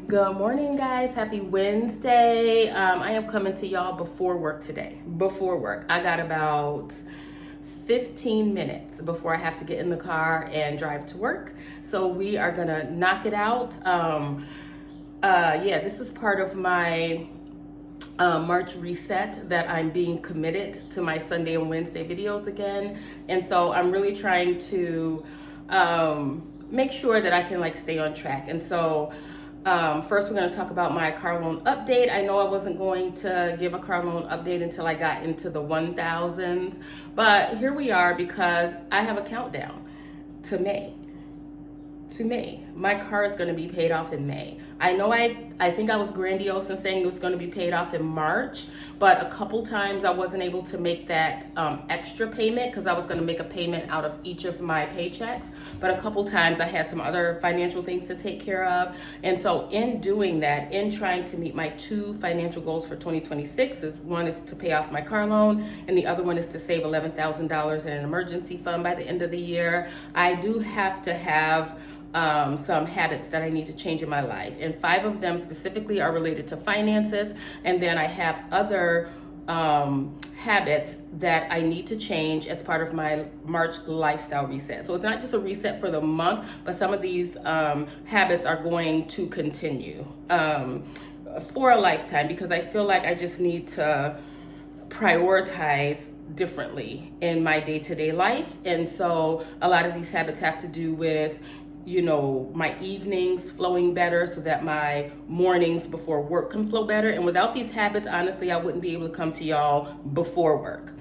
Good morning, guys. Happy Wednesday. I am coming to y'all before work today. Before work. I got about 15 minutes before I have to get in the car and drive to work. So we are going to knock it out. This is part of my March reset that I'm being committed to my Sunday and Wednesday videos again. And so I'm really trying to make sure that I can stay on track. And so first, we're going to talk about my car loan update. I know I wasn't going to give a car loan update until I got into the 1000s, but here we are because I have a countdown to May. My car is going to be paid off in May. I know I think I was grandiose in saying it was going to be paid off in March, but a couple times I wasn't able to make that extra payment because I was going to make a payment out of each of my paychecks. But a couple times I had some other financial things to take care of. And so in doing that, in trying to meet my two financial goals for 2026, one is to pay off my car loan and the other one is to save $11,000 in an emergency fund by the end of the year. I do have to have some habits that I need to change in my life, and 5 of them specifically are related to finances, and then I have other habits that I need to change as part of my March lifestyle reset. So it's not just a reset for the month, but some of these habits are going to continue for a lifetime, because I feel like I just need to prioritize differently in my day-to-day life. And so a lot of these habits have to do with my evenings flowing better so that my mornings before work can flow better. And without these habits, honestly, I wouldn't be able to come to y'all before work.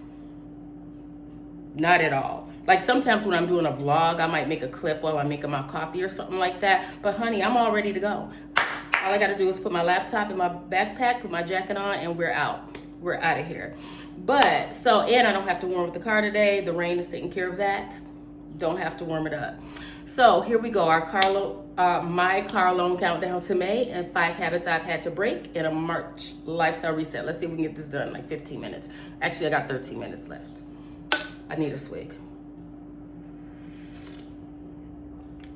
Not at all. Like sometimes when I'm doing a vlog, I might make a clip while I'm making my coffee or something like that. But honey, I'm all ready to go. All I got to do is put my laptop in my backpack, put my jacket on, and we're out. We're out of here. And I don't have to warm up the car today. The rain is taking care of that. Don't have to warm it up. So here we go, my car loan countdown to May, and 5 habits I've had to break in a March lifestyle reset. Let's see if we can get this done in 15 minutes. Actually, I got 13 minutes left. I need a swig.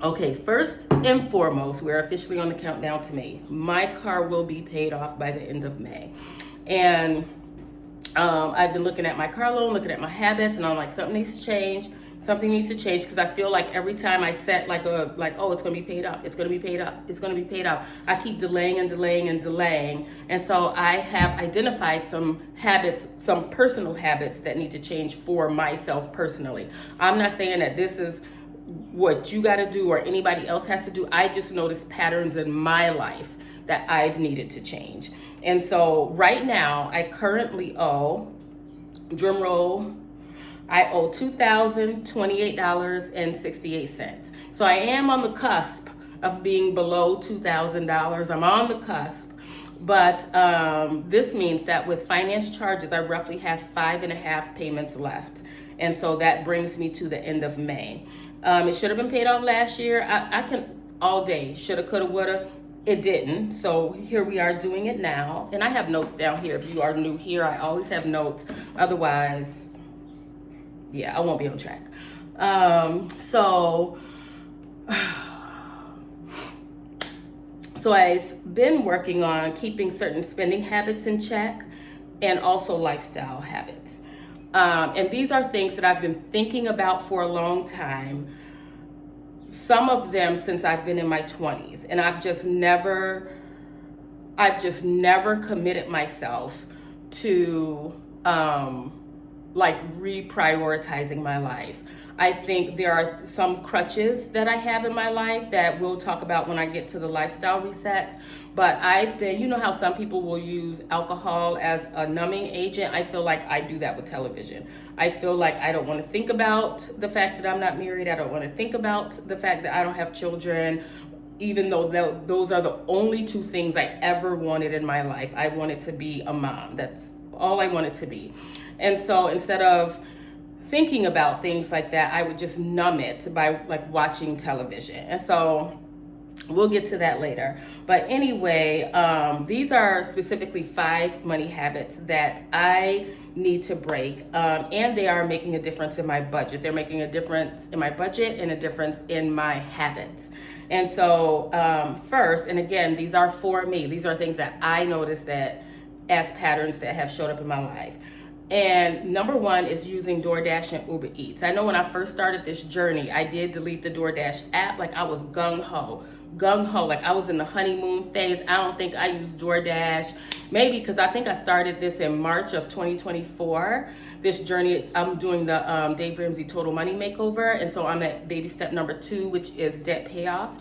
Okay, first and foremost, we're officially on the countdown to May. My car will be paid off by the end of May. And I've been looking at my car loan, looking at my habits, and I'm like, something needs to change. Something needs to change, because I feel like every time I set oh, it's going to be paid up. It's going to be paid up. It's going to be paid up. I keep delaying and delaying and delaying. And so I have identified some habits, some personal habits that need to change for myself personally. I'm not saying that this is what you got to do or anybody else has to do. I just noticed patterns in my life that I've needed to change. And so right now, I currently owe, drum roll, I owe $2,028.68. So I am on the cusp of being below $2,000. I'm on the cusp. But this means that with finance charges, I roughly have 5.5 payments left. And so that brings me to the end of May. It should have been paid off last year. I can all day, shoulda, coulda, woulda. It didn't. So here we are doing it now. And I have notes down here. If you are new here, I always have notes. Otherwise, I won't be on track. So I've been working on keeping certain spending habits in check and also lifestyle habits. And these are things that I've been thinking about for a long time. Some of them since I've been in my 20s, and I've just never committed myself to reprioritizing my life. I think there are some crutches that I have in my life that we'll talk about when I get to the lifestyle reset. But I've been, how some people will use alcohol as a numbing agent. I feel like I do that with television. I feel like I don't want to think about the fact that I'm not married. I don't want to think about the fact that I don't have children, even though those are the only 2 things I ever wanted in my life. I wanted to be a mom. That's all I wanted to be. And so instead of thinking about things like that, I would just numb it by watching television. And so we'll get to that later. But anyway, these are specifically 5 money habits that I need to break. And they are making a difference in my budget. They're making a difference in my budget and a difference in my habits. And so first, and again, these are for me. These are things that I noticed that as patterns that have showed up in my life. And number one is using DoorDash and Uber Eats. I know when I first started this journey, I did delete the DoorDash app. Like I was gung-ho. Like I was in the honeymoon phase. I don't think I used DoorDash. Maybe because I think I started this in March of 2024. This journey, I'm doing the Dave Ramsey Total Money Makeover. And so I'm at baby step number 2, which is debt payoff.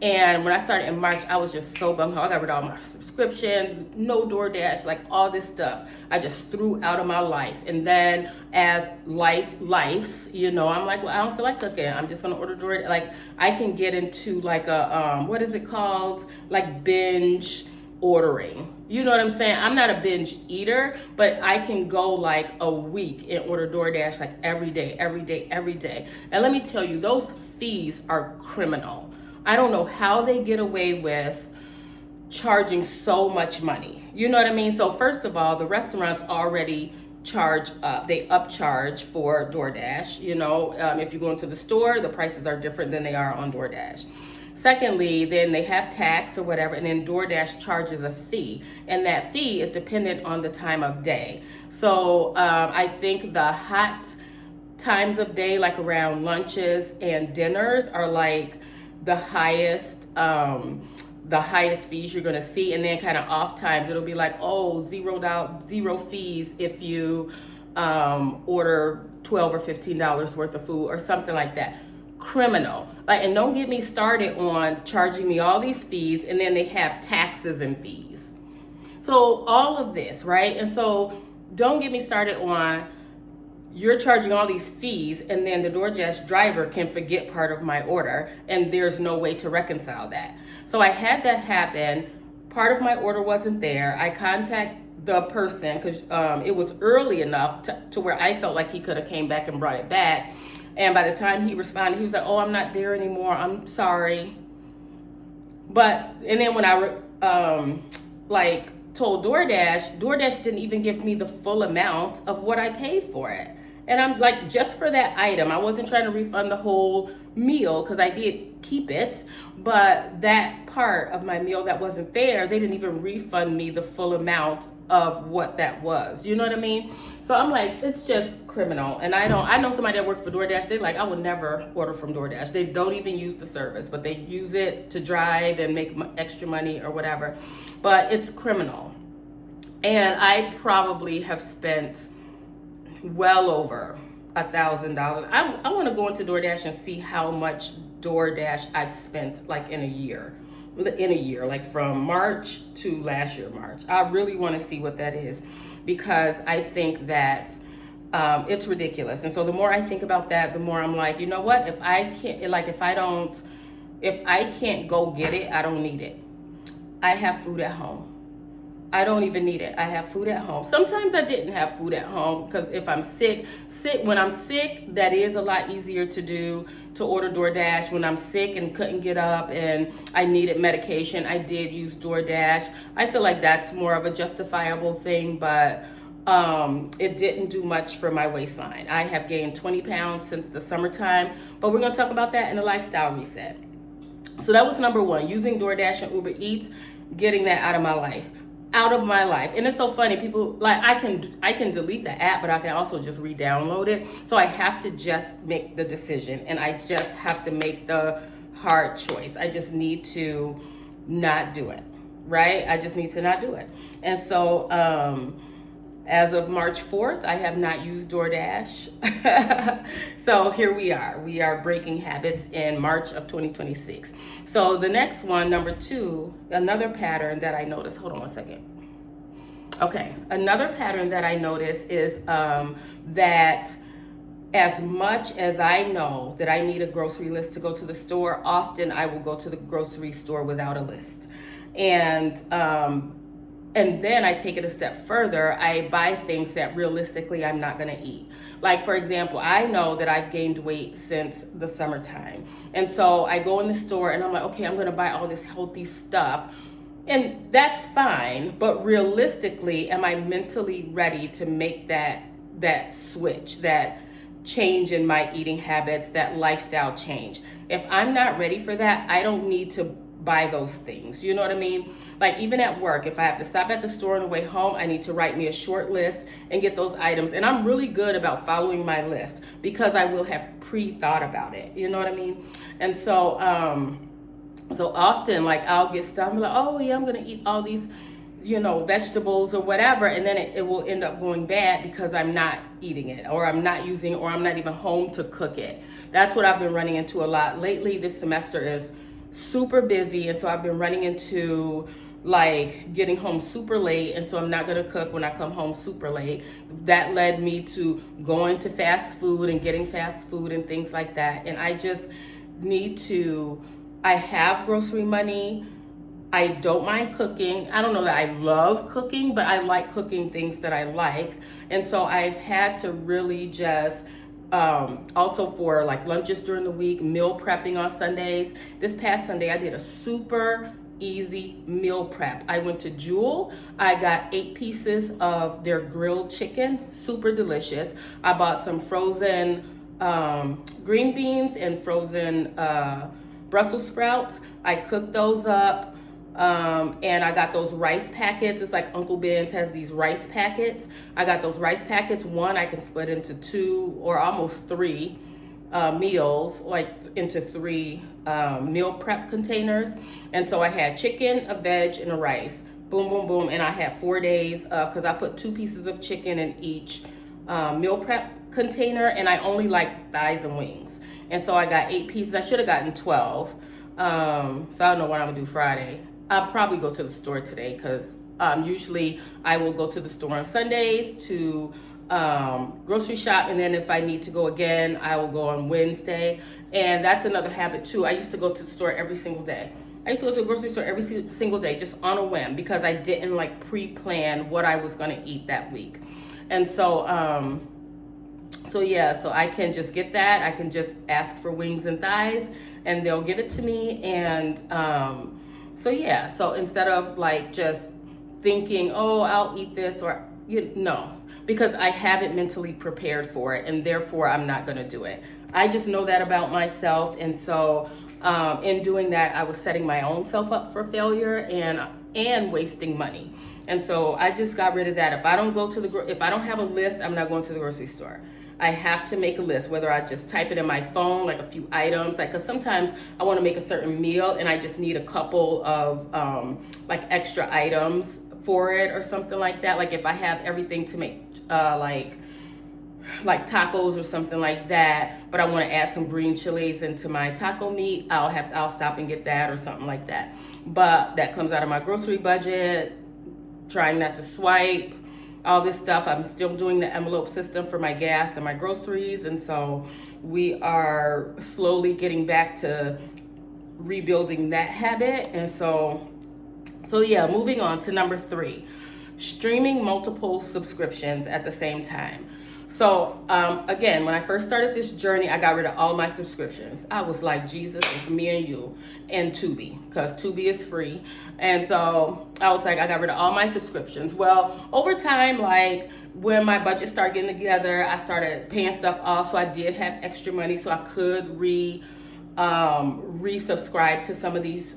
And when I started in March, I was just so gung-ho. I got rid of all my subscriptions, no DoorDash, like all this stuff. I just threw out of my life. And then as lifes, you know, I'm like, well, I don't feel like cooking. I'm just gonna order DoorDash. Like I can get into like a, what is it called? Like binge ordering. You know what I'm saying? I'm not a binge eater, but I can go like a week and order DoorDash like every day. And let me tell you, those fees are criminal. I don't know how they get away with charging so much money. You know what I mean? So first of all, the restaurants already charge up. They upcharge for DoorDash. You know, if you go into the store, the prices are different than they are on DoorDash. Secondly, then they have tax or whatever, and then DoorDash charges a fee. And that fee is dependent on the time of day. So I think the hot times of day, like around lunches and dinners, are like the highest fees you're gonna see. And then kind of off times, it'll be like, oh, zero fees if you order $12 or $15 worth of food or something like that. Criminal. Like, and don't get me started on charging me all these fees, and then they have taxes and fees. So all of this, right? And so don't get me started on you're charging all these fees, and then the DoorDash driver can forget part of my order, and there's no way to reconcile that. So I had that happen. Part of my order wasn't there. I contact the person because it was early enough to where I felt like he could have came back and brought it back. And by the time he responded, he was like, oh, I'm not there anymore. I'm sorry. And then when I told DoorDash didn't even give me the full amount of what I paid for it. And I'm like, just for that item, I wasn't trying to refund the whole meal because I did keep it. But that part of my meal that wasn't there, they didn't even refund me the full amount of what that was. You know what I mean? So I'm like, it's just criminal. And I know somebody that worked for DoorDash, they like, I would never order from DoorDash. They don't even use the service, but they use it to drive and make extra money or whatever. But it's criminal. And I probably have spent well over $1,000. I want to go into DoorDash and see how much DoorDash I've spent like in a year, like from March to last year, March. I really want to see what that is because I think that it's ridiculous. And so the more I think about that, the more I'm like, you know what? If I can't go get it, I don't need it. I have food at home. I don't even need it. I have food at home. Sometimes I didn't have food at home because if I'm when I'm sick, that is a lot easier to do, to order DoorDash. When I'm sick and couldn't get up and I needed medication, I did use DoorDash. I feel like that's more of a justifiable thing, but it didn't do much for my waistline. I have gained 20 pounds since the summertime, but we're going to talk about that in the lifestyle reset. So that was number one, using DoorDash and Uber Eats, getting that out of my life. And it's so funny, people like I can delete the app, but I can also just re-download it. So I have to just make the decision, and I just have to make the hard choice. I just need to not do it, right? I just need to not do it. And so as of March 4th, I have not used DoorDash. So here we are breaking habits in March of 2026. So the next one, number 2, another pattern that I noticed, hold on one second. Okay, another pattern that I noticed is that as much as I know that I need a grocery list to go to the store, often I will go to the grocery store without a list. And then I take it a step further. I buy things that realistically I'm not gonna eat. Like, for example, I know that I've gained weight since the summertime. And so I go in the store and I'm like, okay, I'm gonna buy all this healthy stuff. And that's fine, but realistically, am I mentally ready to make that switch, that change in my eating habits, that lifestyle change. If I'm not ready for that, I don't need to buy those things. You know what I mean? Like even at work, if I have to stop at the store on the way home, I need to write me a short list and get those items. And I'm really good about following my list because I will have pre-thought about it. You know what I mean? And so, so often like I'll get stuff, I'm like, oh yeah, I'm gonna eat all these, vegetables or whatever, and then it will end up going bad because I'm not eating it, or I'm not using, or I'm not even home to cook it. That's what I've been running into a lot lately. This semester is super busy, and so I've been running into like getting home super late, and so I'm not gonna cook when I come home super late. That led me to going to fast food and getting fast food and things like that. And I just need to, I have grocery money. I don't mind cooking. I don't know that I love cooking, but I like cooking things that I like. And so I've had to really just also for like lunches during the week, meal prepping on Sundays. This past Sunday, I did a super easy meal prep. I went to Jewel. I got 8 pieces of their grilled chicken, super delicious. I bought some frozen green beans and frozen Brussels sprouts. I cooked those up. And I got those rice packets. It's like Uncle Ben's has these rice packets. I got those rice packets. One I can split into 2 or almost 3 meals, like into 3 meal prep containers. And so I had chicken, a veg, and a rice. Boom, boom, boom. And I had 4 days of, because I put 2 pieces of chicken in each meal prep container, and I only like thighs and wings. And so I got 8 pieces. I should have gotten 12. So I don't know what I'm gonna do Friday. I'll probably go to the store today because usually I will go to the store on Sundays to grocery shop, and then if I need to go again, I will go on Wednesday. And that's another habit too. I used to go to the store every single day. I used to go to the grocery store every single day just on a whim because I didn't like pre-plan what I was gonna eat that week. And so, so I can just get that. I can just ask for wings and thighs and they'll give it to me. And so instead of like just thinking, oh, I'll eat this, or no, because I haven't mentally prepared for it, and therefore I'm not gonna do it. I just know that about myself, and so in doing that, I was setting my own self up for failure and wasting money. And so I just got rid of that. If I don't go to if I don't have a list, I'm not going to the grocery store. I have to make a list, whether I just type it in my phone, like a few items, like, cause sometimes I want to make a certain meal and I just need a couple of like extra items for it or something like that. Like if I have everything to make like tacos or something like that, but I want to add some green chilies into my taco meat, I'll stop and get that or something like that. But that comes out of my grocery budget, trying not to swipe, all this stuff. I'm still doing the envelope system for my gas and my groceries. And so we are slowly getting back to rebuilding that habit. And so moving on to number 3, streaming multiple subscriptions at the same time. So again, when I first started this journey, I got rid of all my subscriptions. I was like, Jesus, it's me and you and Tubi, because Tubi is free. And so I was like, I got rid of all my subscriptions. Well, over time, like when my budget started getting together, I started paying stuff off. So I did have extra money, so I could resubscribe to some of these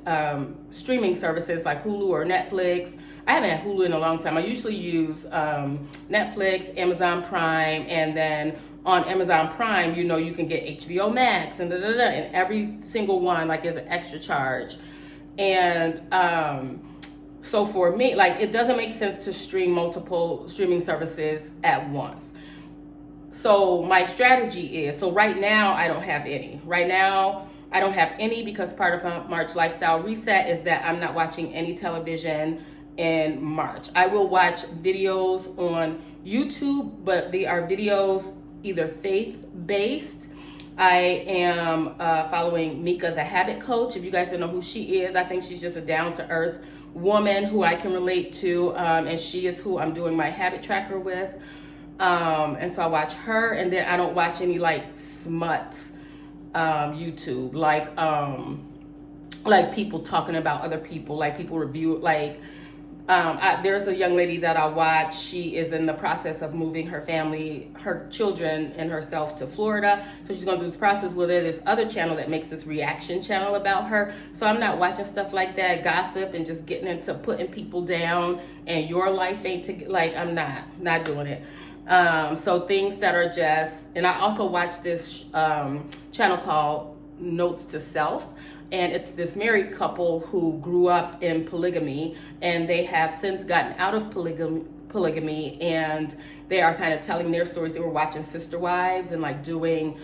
streaming services like Hulu or Netflix. I haven't had Hulu in a long time. I usually use Netflix, Amazon Prime, and then on Amazon Prime, you can get HBO Max and and every single one like is an extra charge. And so for me, like it doesn't make sense to stream multiple streaming services at once. So my strategy is, so right now I don't have any. Right now I don't have any because part of my March lifestyle reset is that I'm not watching any television in March. I will watch videos on YouTube, but they are videos either faith-based. I am following Mika the Habit Coach. If you guys don't know who she is, I think she's just a down-to-earth woman who I can relate to, and she is who I'm doing my habit tracker with. And so I watch her, and then I don't watch any like smut YouTube, like people talking about other people, like people review, like There's a young lady that I watch. She is in the process of moving her family, her children, and herself to Florida. So she's going through this process with it. There's other channel that makes this reaction channel about her. So I'm not watching stuff like that, gossip, and just getting into putting people down. And your life ain't to like. I'm not doing it. So things that are just, and I also watch this channel called Notes to Self, and it's this married couple who grew up in polygamy, and they have since gotten out of polygamy, and they are kind of telling their stories. They were watching Sister Wives and like doing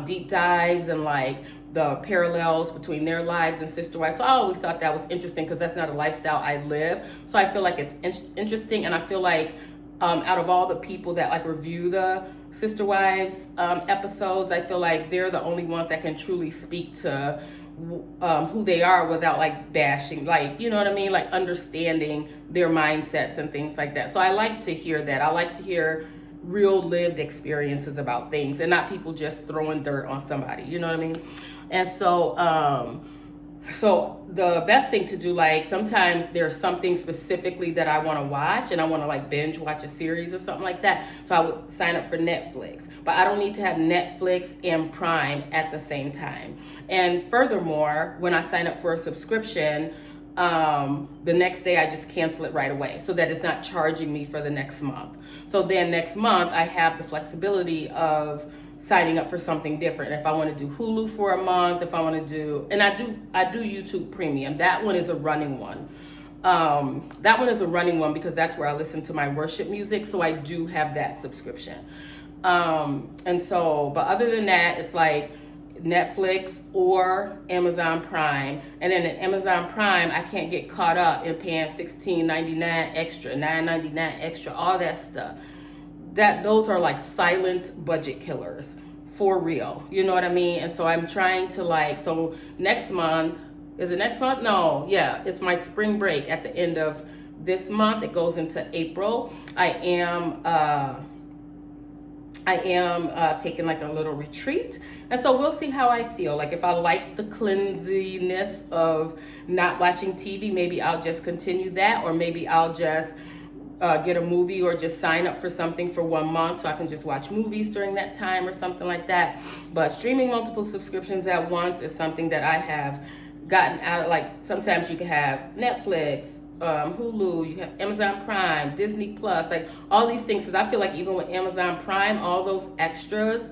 deep dives and like the parallels between their lives and Sister Wives. So I always thought that was interesting because that's not a lifestyle I live. So I feel like it's interesting, and I feel like out of all the people that like review the Sister Wives episodes, I feel like they're the only ones that can truly speak to who they are without like bashing, like, you know what I mean, like understanding their mindsets and things like that. So I like to hear that. I like to hear real lived experiences about things and not people just throwing dirt on somebody, you know what I mean? And so the best thing to do, like sometimes there's something specifically that I want to watch and I want to like binge watch a series or something like that. So I would sign up for Netflix, but I don't need to have Netflix and Prime at the same time. And furthermore, when I sign up for a subscription, the next day I just cancel it right away so that it's not charging me for the next month. So then next month I have the flexibility of signing up for something different. If I want to do Hulu for a month, if I want to do, and I do YouTube Premium. That one is a running one. That one is a running one because that's where I listen to my worship music. So I do have that subscription. And so, but other than that, it's like Netflix or Amazon Prime. And then at Amazon Prime, I can't get caught up in paying $16.99 extra, $9.99 extra, all that stuff. Those are like silent budget killers for real, you know what I mean? And so I'm trying to like, so next month, is it next month? No, yeah, it's my spring break at the end of this month. It goes into April. I am taking like a little retreat, and so we'll see how I feel. Like if I like the cleansiness of not watching TV, maybe I'll just continue that, or maybe I'll just get a movie or just sign up for something for 1 month so I can just watch movies during that time or something like that. But streaming multiple subscriptions at once is something that I have gotten out of. Like sometimes you can have Netflix, Hulu, you have Amazon Prime, Disney Plus, like all these things. Because I feel like even with Amazon Prime, all those extras,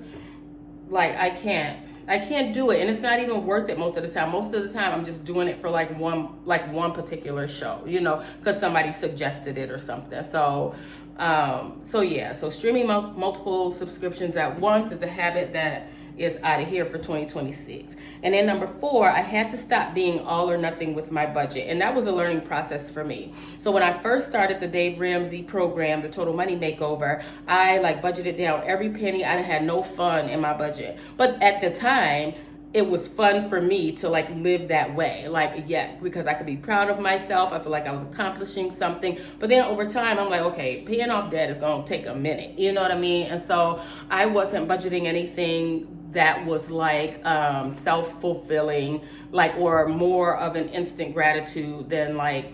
like I can't do it, and it's not even worth it most of the time. Most of the time I'm just doing it for like one particular show, you know, because somebody suggested it or something. So so streaming multiple subscriptions at once is a habit that is out of here for 2026. And then number 4, I had to stop being all or nothing with my budget, and that was a learning process for me. So when I first started the Dave Ramsey program, the Total Money Makeover, I like budgeted down every penny. I had no fun in my budget, but at the time it was fun for me to like live that way, like, yeah, because I could be proud of myself. I feel like I was accomplishing something. But then over time I'm like, okay, paying off debt is gonna take a minute, you know what I mean? And so I wasn't budgeting anything that was like self-fulfilling, like, or more of an instant gratitude than like,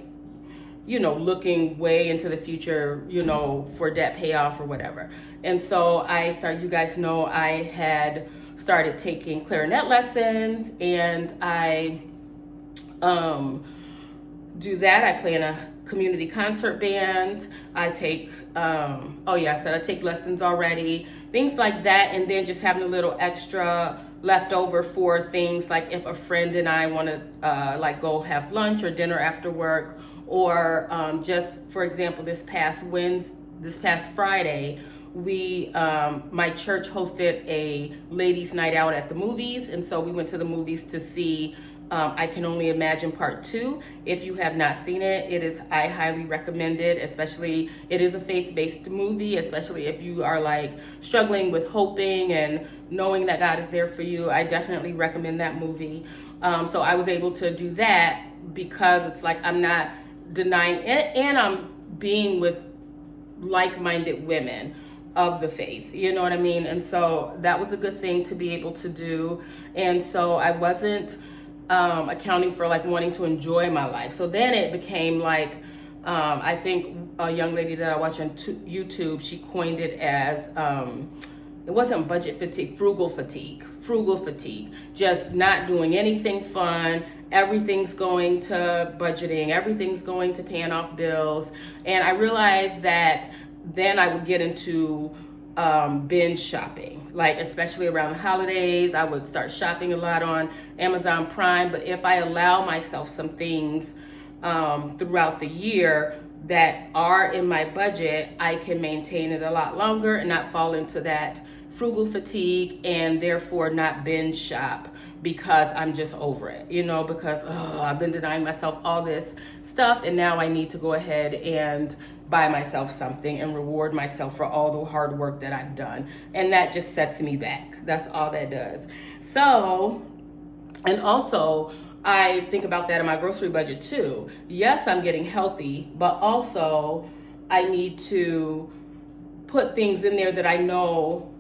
you know, looking way into the future, you know, for debt payoff or whatever. And so you guys know I had started taking clarinet lessons, and I do that. I play in a community concert band. I take, I said I take lessons already, things like that. And then just having a little extra left over for things like if a friend and I want to like go have lunch or dinner after work, or just for example, this past Friday, my church hosted a ladies' night out at the movies, and so we went to the movies to see I Can Only Imagine Part 2. If you have not seen it, I highly recommend it. Especially, it is a faith-based movie, especially if you are like struggling with hoping and knowing that God is there for you. I definitely recommend that movie. So I was able to do that because it's like I'm not denying it, and I'm being with like-minded women of the faith, you know what I mean? And so that was a good thing to be able to do. And so I wasn't accounting for like wanting to enjoy my life. So then it became like I think a young lady that I watch on YouTube, she coined it as, it wasn't budget fatigue, frugal fatigue, just not doing anything fun. Everything's going to budgeting, everything's going to paying off bills. And I realized that then I would get into binge shopping, like especially around the holidays. I would start shopping a lot on Amazon Prime. But if I allow myself some things throughout the year that are in my budget, I can maintain it a lot longer and not fall into that frugal fatigue, and therefore not binge shop because I'm just over it, because I've been denying myself all this stuff, and now I need to go ahead and buy myself something and reward myself for all the hard work that I've done. And that just sets me back. That's all that does. So, and also, I think about that in my grocery budget too. Yes, I'm getting healthy, but also I need to put things in there that I know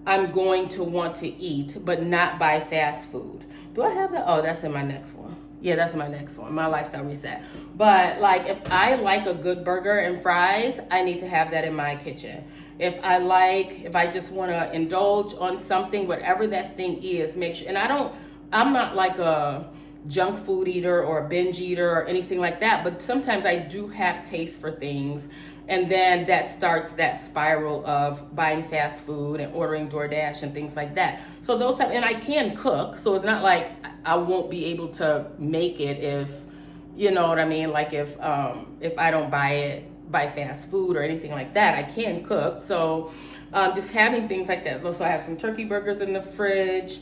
I'm going to want to eat, but not buy fast food. Do I have that? Oh, that's in my next one. Yeah, that's my next one, my lifestyle reset. But like, if I like a good burger and fries, I need to have that in my kitchen. If I just want to indulge on something, whatever that thing is, make sure. And I'm not like a junk food eater or a binge eater or anything like that, but sometimes I do have taste for things. And then that starts that spiral of buying fast food and ordering DoorDash and things like that. So and I can cook, so it's not like I won't be able to make it if, you know what I mean? Like if I don't buy fast food or anything like that, I can cook. So just having things like that. So I have some turkey burgers in the fridge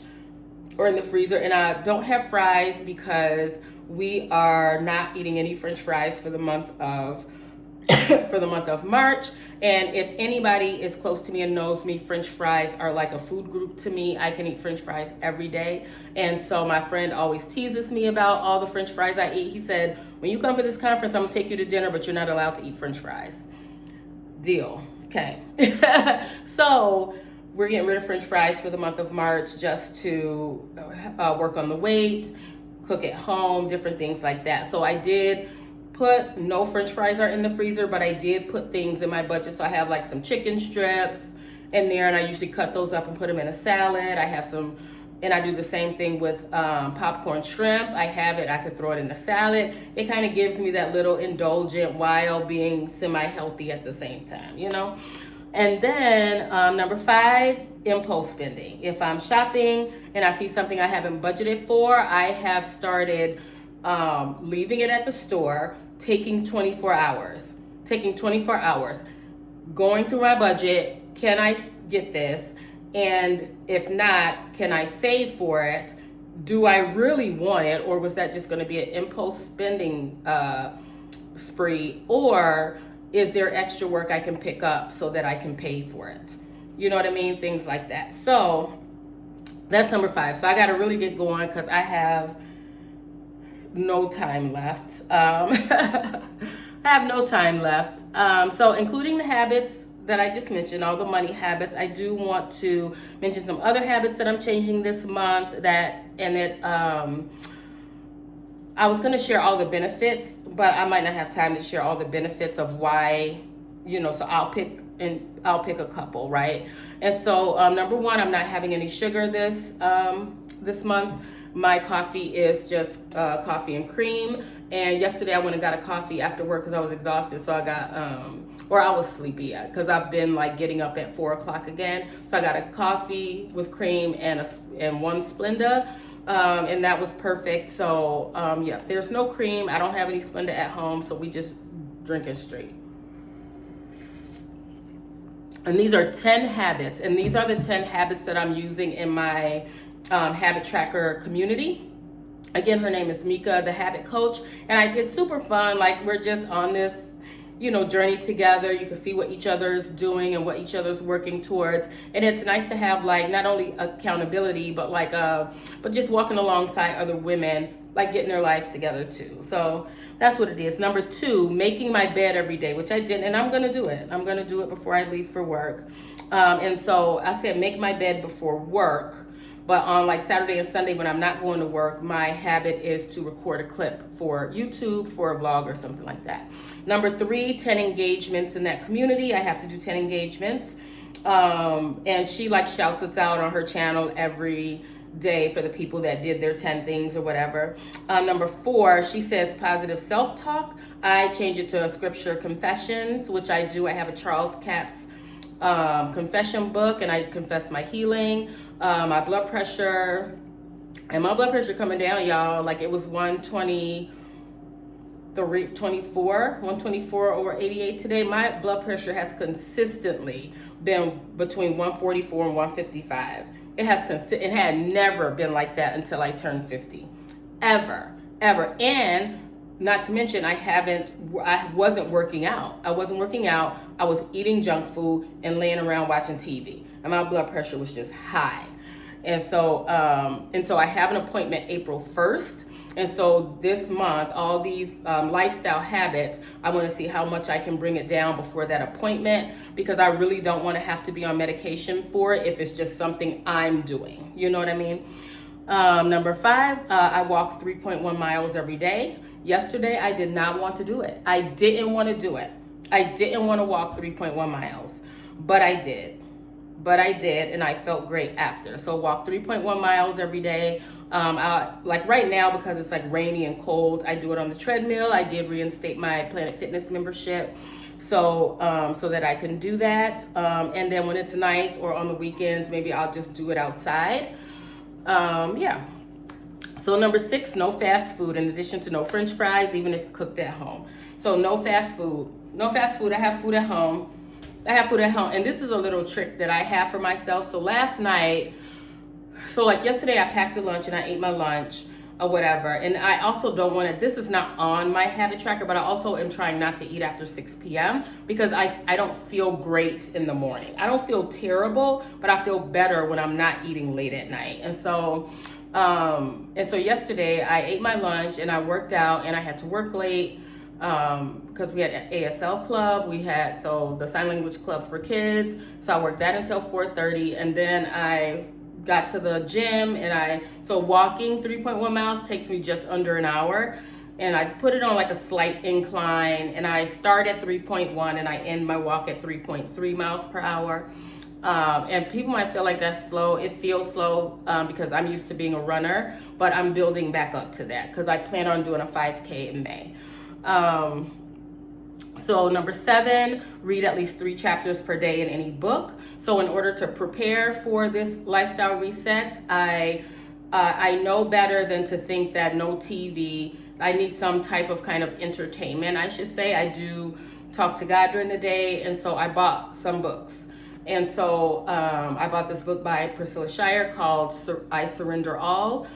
or in the freezer, and I don't have fries because we are not eating any French fries for the month of March. And if anybody is close to me and knows me, French fries are like a food group to me. I can eat French fries every day. And so my friend always teases me about all the French fries I eat. He said, when you come for this conference, I'm gonna take you to dinner, but you're not allowed to eat French fries. Deal. Okay. So we're getting rid of French fries for the month of March just to work on the weight, cook at home, different things like that. So I did put, no French fries are in the freezer, but I did put things in my budget. So I have like some chicken strips in there, and I usually cut those up and put them in a salad. I have some, and I do the same thing with popcorn shrimp. I have it, I could throw it in a salad. It kind of gives me that little indulgent while being semi-healthy at the same time, And then number 5, impulse spending. If I'm shopping and I see something I haven't budgeted for, I have started leaving it at the store, taking 24 hours, going through my budget. Can I get this? And if not, can I save for it? Do I really want it? Or was that just going to be an impulse spending spree? Or is there extra work I can pick up so that I can pay for it? You know what I mean? Things like that. So that's number 5. So I got to really get going because I have no time left. I have no time left. So including the habits that I just mentioned, all the money habits, I do want to mention some other habits that I'm changing this month I was going to share all the benefits, but I might not have time to share all the benefits of why, so I'll pick a couple, right? And so number 1, I'm not having any sugar this month. My coffee is just coffee and cream. And yesterday I went and got a coffee after work because I was exhausted. So I got, or I was sleepy because I've been like getting up at 4 o'clock again. So I got a coffee with cream and one Splenda. And that was perfect. So yeah, there's no cream. I don't have any Splenda at home. So we just drink it straight. And these are 10 habits. And these are the 10 habits that I'm using in my habit tracker community. Again, her name is Mika, the habit coach. And it's super fun. Like, we're just on this, journey together. You can see what each other's doing and what each other's working towards. And it's nice to have like not only accountability, but but just walking alongside other women, like getting their lives together too. So that's what it is. Number 2, making my bed every day, which I didn't, and I'm gonna do it. I'm gonna do it before I leave for work. And so I said, make my bed before work. But on like Saturday and Sunday when I'm not going to work, my habit is to record a clip for YouTube, for a vlog or something like that. Number 3, 10 engagements in that community. I have to do 10 engagements. And she like shouts us out on her channel every day for the people that did their 10 things or whatever. Number 4, she says positive self-talk. I change it to scripture confessions, which I do. I have a Charles Capps confession book, and I confess my healing, my blood pressure, and my blood pressure coming down, y'all. Like it was 124 over 88 today. My blood pressure has consistently been between 144 and 155. It had never been like that until I turned 50, ever. And not to mention, I wasn't working out. I was eating junk food and laying around watching TV, and my blood pressure was just high. And so I have an appointment April 1st. And so this month, all these lifestyle habits, I want to see how much I can bring it down before that appointment, because I really don't want to have to be on medication for it if it's just something I'm doing. You know what I mean? Number 5, I walk 3.1 miles every day. Yesterday, I did not want to do it. I didn't want to do it. I didn't want to walk 3.1 miles, but I did. And I felt great after. So walk 3.1 miles every day. Like right now, because it's like rainy and cold, I do it on the treadmill. I did reinstate my Planet Fitness membership, so that I can do that. And then when it's nice or on the weekends, maybe I'll just do it outside. Yeah. So number 6, no fast food, in addition to no French fries, even if cooked at home. So no fast food. I have food at home. And this is a little trick that I have for myself. So last night, like yesterday, I packed a lunch and I ate my lunch or whatever. And I also don't want to, this is not on my habit tracker, but I also am trying not to eat after 6 p.m. because I don't feel great in the morning. I don't feel terrible, but I feel better when I'm not eating late at night. And so yesterday I ate my lunch and I worked out, and I had to work late because we had an ASL club. So the sign language club for kids. So I worked that until 4:30, and then I got to the gym, and so walking 3.1 miles takes me just under an hour, and I put it on like a slight incline, and I start at 3.1 and I end my walk at 3.3 miles per hour. And people might feel like that's slow. It feels slow because I'm used to being a runner, but I'm building back up to that because I plan on doing a 5K in May. So number 7, read at least 3 chapters per day in any book. So in order to prepare for this lifestyle reset, I know better than to think that no TV. I need some type of kind of entertainment, I should say. I do talk to God during the day, and so I bought some books. And so I bought this book by Priscilla Shirer called I Surrender All.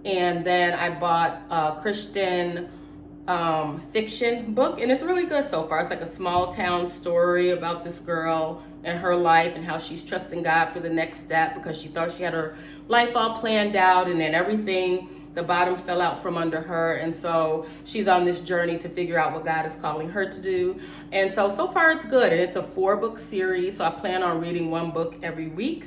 And then I bought a Christian fiction book, and it's really good so far. It's like a small town story about this girl and her life and how she's trusting God for the next step because she thought she had her life all planned out, and then the bottom fell out from under her, and so she's on this journey to figure out what God is calling her to do. And so far it's good, and it's a 4-book series, so I plan on reading 1 book every week.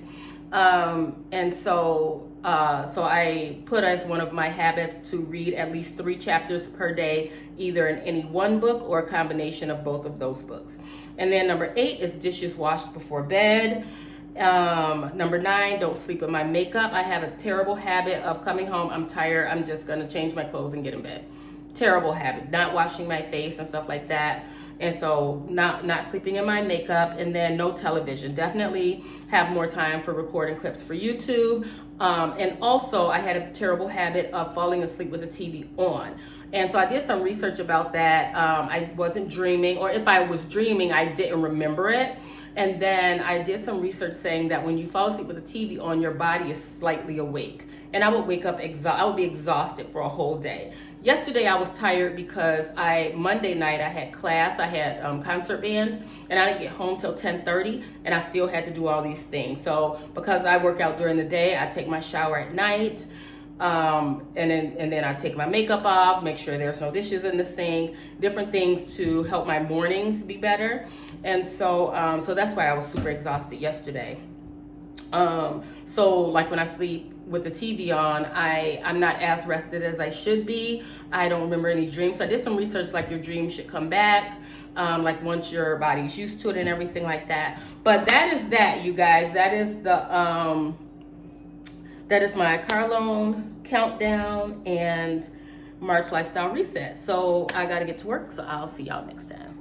So I put as one of my habits to read at least 3 chapters per day, either in any one book or a combination of both of those books. And then number 8 is dishes washed before bed. Number 9, don't sleep with my makeup. I have a terrible habit of coming home, I'm tired, I'm just gonna change my clothes and get in bed. Terrible habit, not washing my face and stuff like that. And so not sleeping in my makeup. And then no television. Definitely have more time for recording clips for YouTube. And also I had a terrible habit of falling asleep with the TV on. And so I did some research about that. I wasn't dreaming, or if I was dreaming, I didn't remember it. And then I did some research saying that when you fall asleep with the TV on, your body is slightly awake. And I would wake up I would be exhausted for a whole day. Yesterday I was tired because Monday night I had class, I had concert band, and I didn't get home till 10:30, and I still had to do all these things. So because I work out during the day, I take my shower at night, and then I take my makeup off, make sure there's no dishes in the sink, different things to help my mornings be better. And so that's why I was super exhausted yesterday. So like when I sleep with the TV on, I'm not as rested as I should be. I don't remember any dreams. So I did some research, like your dreams should come back, like once your body's used to it and everything like that. But that is that, you guys. That is my car loan countdown and March lifestyle reset. So I got to get to work. So I'll see y'all next time.